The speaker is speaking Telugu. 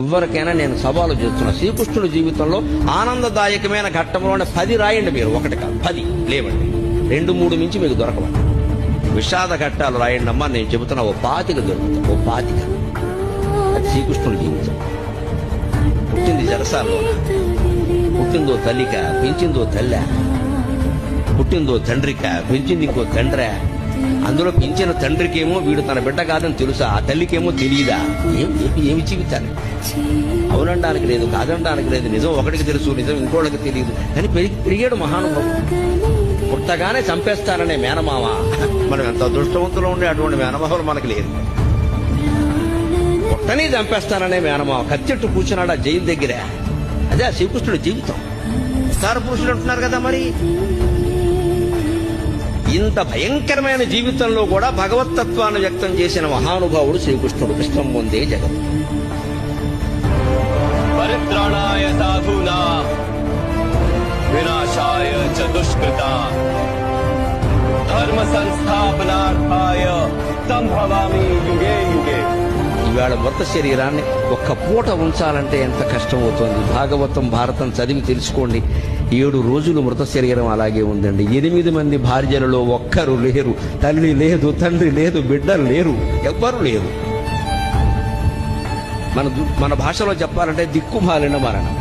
ఎవరికైనా నేను సవాలు చేస్తున్నా, శ్రీకృష్ణుడి జీవితంలో ఆనందదాయకమైన ఘట్టంలోనే 10 రాయండి. మీరు ఒకటి కాదు 10 లేవండి, 2-3 మించి మీకు దొరకవండి. విషాద ఘట్టాలు రాయండి అమ్మా, నేను చెబుతున్నా ఓ 25 దొరుకుతా, ఓ 25. అది శ్రీకృష్ణుడి జీవితం. పుట్టింది జలసాల్లో, పుట్టిందో తల్లిక, పెంచిందో తల్లె, పుట్టిందో తండ్రిక, పెంచింది ఇంకో తండ్రే. అందులో పెంచిన తండ్రికేమో వీడు తన బిడ్డ కాదని తెలుసా, ఆ తల్లికేమో తెలియదా? ఏమి జీవితాన్ని అవునడానికి లేదు, కాదనడానికి లేదు. నిజం ఒకటికి తెలుసు, నిజం ఇంకోళ్ళకి తెలియదు. కానీ పెరిగాడు మహానుభావుడు. పుట్టగానే చంపేస్తాననే మేనమామ. మనం ఎంత అదృష్టవంతులు ఉండే అటువంటి మేనమామలు మనకి లేదు. పుట్టని చంపేస్తాననే మేనమామ కత్తెట్టు కూర్చున్నాడు ఆ జైలు దగ్గర. అదే ఆ శ్రీకృష్ణుడి జీవితం. అవతార పురుషులు అంటున్నారు కదా, మరి ఇంత భయంకరమైన జీవితంలో కూడా భగవత్తత్వాన్ని వ్యక్తం చేసిన మహానుభావుడు శ్రీకృష్ణుడు. కృష్ణం పొందే జగత్. పరిత్రాణాయ సాధూనాం వినాశాయ చ దుష్కృతాం ధర్మ సంస్థాపనార్థాయ సంభవామి యుగే యుగే. ఇవాళ మృత శరీరాన్ని ఒక్క పూట ఉంచాలంటే ఎంత కష్టమవుతోంది. భాగవతం భారతం చదివి తెలుసుకోండి. 7 రోజులు మృత శరీరం అలాగే ఉందండి. 8 మంది భార్యలలో ఒక్కరు లేరు, తల్లి లేదు, తండ్రి లేదు, బిడ్డలు లేరు, ఎవ్వరు లేరు. మన భాషలో చెప్పాలంటే దిక్కుమాలిన మరణం.